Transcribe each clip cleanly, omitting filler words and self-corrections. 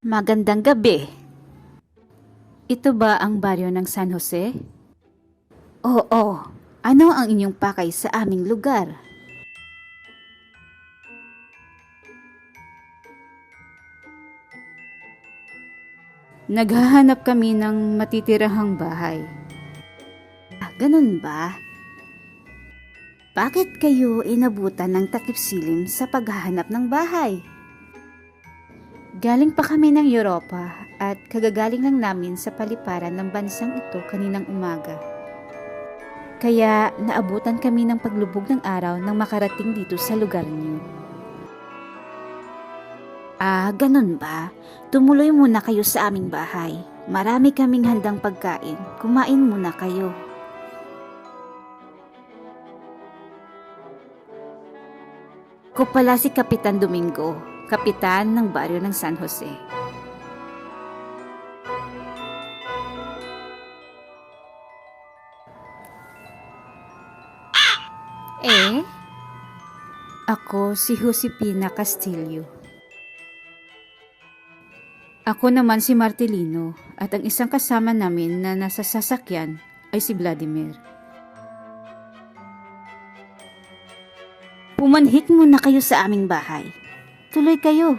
Magandang gabi. Ito ba ang baryo ng San Jose? Oo. Ano ang inyong pakay sa aming lugar? Naghahanap kami ng matitirahang bahay. Ganun ba? Bakit kayo inabutan ng takip silim sa paghahanap ng bahay? Galing pa kami ng Europa at kagagaling lang namin sa paliparan ng bansang ito kaninang umaga. Kaya naabutan kami ng paglubog ng araw nang makarating dito sa lugar niyo. Ganun ba? Tumuloy muna kayo sa aming bahay. Marami kaming handang pagkain. Kumain muna kayo. Ko pala si Kapitan Domingo, kapitan ng baryo ng San Jose. Ako si Josepina Castillo. Ako naman si Martelino at ang isang kasama namin na nasa sasakyan ay si Vladimir. Pumanhik muna kayo sa aming bahay. Tuloy kayo.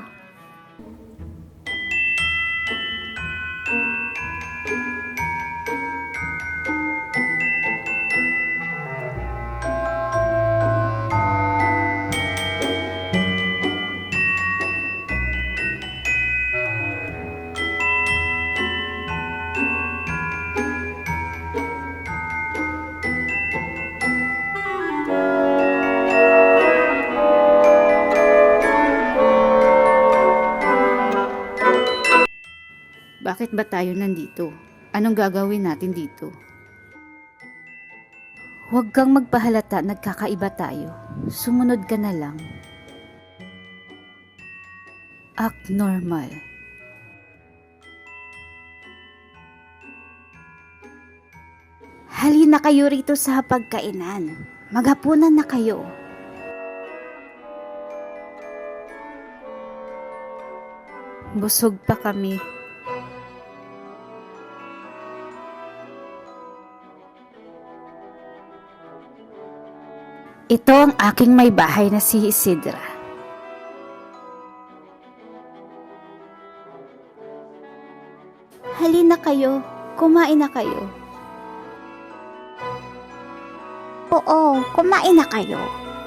Bakit ba tayo nandito? Anong gagawin natin dito? Huwag kang magpahalata, nagkakaiba tayo. Sumunod ka na lang. Act normal. Halina kayo rito sa hapagkainan. Maghapunan na kayo. Busog pa kami. Ito ang aking may bahay na si Isidra. Halina kayo, kumain na kayo. Oo, kumain na kayo.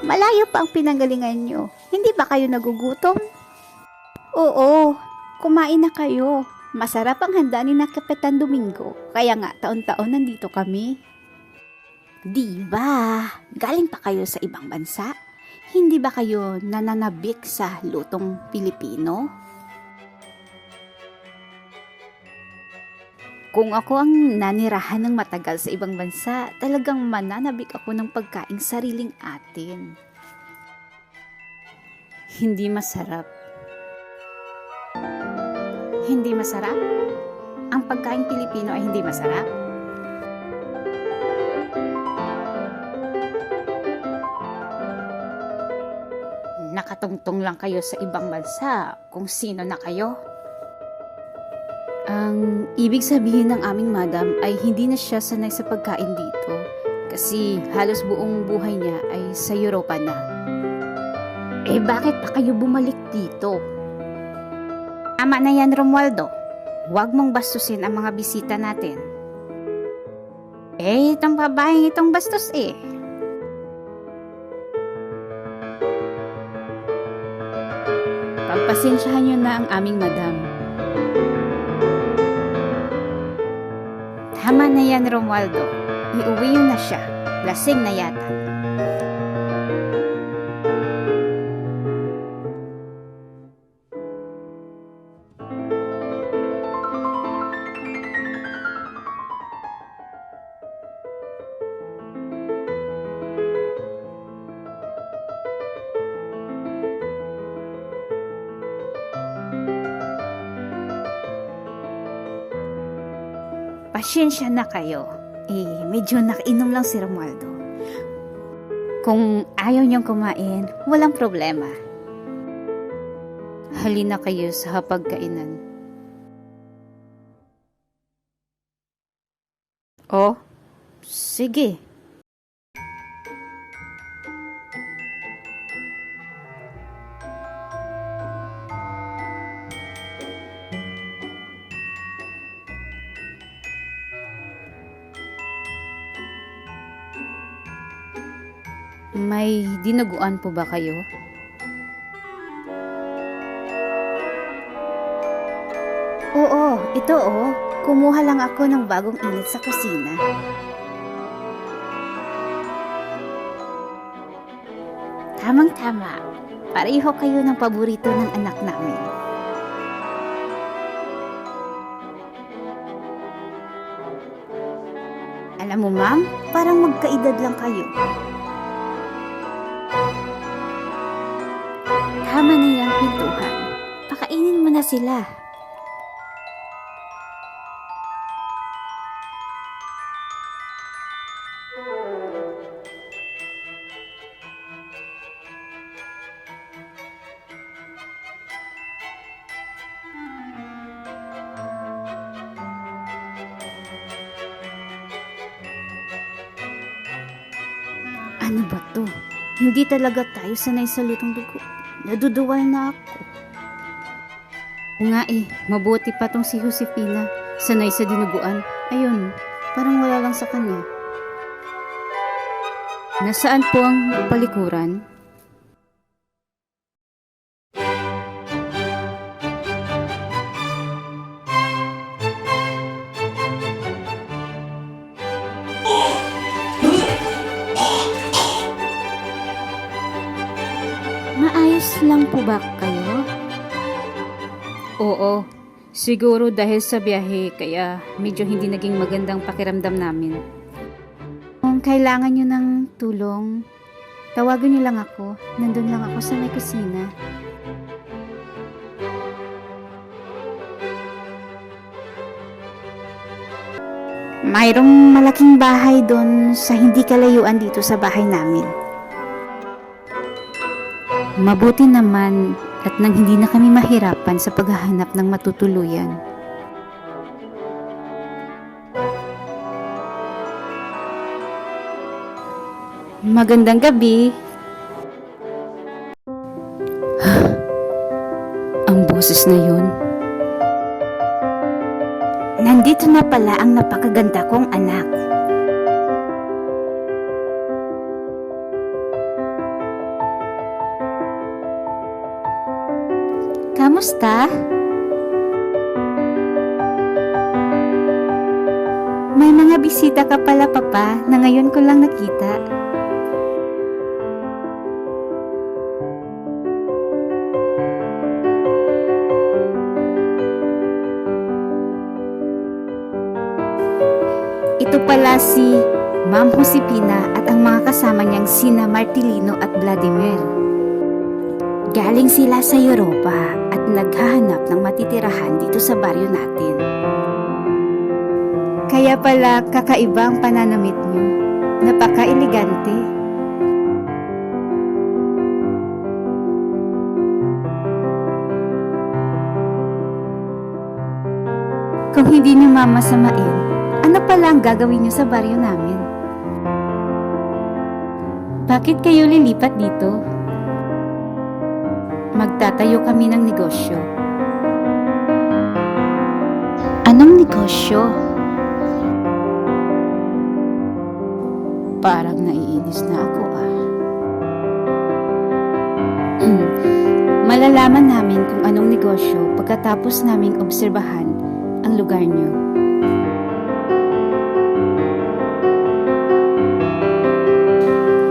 Malayo pa ang pinanggalingan nyo. Hindi ba kayo nagugutom? Oo, kumain na kayo. Masarap ang handa ni na Kapitan Domingo. Kaya nga taon-taon nandito kami. Di ba? Galing pa kayo sa ibang bansa? Hindi ba kayo nananabik sa lutong Pilipino? Kung ako ang nanirahan ng matagal sa ibang bansa, talagang mananabik ako ng pagkaing sariling atin. Hindi masarap. Hindi masarap? Ang pagkaing Pilipino ay hindi masarap? Nakatungtong lang kayo sa ibang bansa kung sino na kayo. Ang ibig sabihin ng aming madam ay hindi na siya sanay sa pagkain dito kasi halos buong buhay niya ay sa Europa na. Bakit pa kayo bumalik dito? Tama na yan, Romualdo. Huwag mong bastusin ang mga bisita natin. Itong babaeng itong bastos Pagpasensyahan niyo na ang aming madam. Tama na yan, Romualdo. Iuwi yun na siya. Lasing na yata. Pasyensya na kayo. Medyo nakainom lang si Romualdo. Kung ayaw niyong kumain, walang problema. Halina kayo sa hapagkainan. Oh, sige. May dinuguan po ba kayo? Oo, ito oh. Kumuha lang ako ng bagong init sa kusina. Tamang-tama. Pareho kayo ng paborito ng anak namin. Alam mo, ma'am, parang magkaedad lang kayo. Tama na yung pintuhan. Pakainin mo na sila. Ano ba to? Hindi talaga tayo sanay sa lutong dugo. Naduduwal na ako. O nga mabuti pa tong si Josefina. Sanay sa dinuguan. Ayun, parang wala lang sa kanya. Nasaan po ang palikuran? Maayos lang po ba kayo? Oo, siguro dahil sa biyahe kaya medyo hindi naging magandang pakiramdam namin. Kung kailangan nyo ng tulong, tawagan nyo lang ako. Nandun lang ako sa may kusina. Mayroong malaking bahay doon sa hindi kalayuan dito sa bahay namin. Mabuti naman at nang hindi na kami mahirapan sa paghahanap ng matutuluyan. Magandang gabi. Ang boses na yun. Nandito na pala ang napakaganda kong anak. Kamusta? May mga bisita ka pala, Papa, na ngayon ko lang nakita. Ito pala si Ma'am Josefina at ang mga kasama niyang sina Martilino at Vladimir. Galing sila sa Europa at naghahanap ng matitirahan dito sa baryo natin. Kaya pala kakaiba ang pananamit niyo. Napaka-elegante. Kung hindi niyo mamasamain, ano pala ang gagawin niyo sa baryo namin? Bakit kayo lilipat dito? Magtatayo kami ng negosyo. Anong negosyo? Parang naiinis na ako Malalaman namin kung anong negosyo pagkatapos naming obserbahan ang lugar niyo.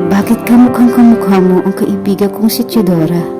Bakit kamukhang kamukha mo ang kaibigan kong si Theodora?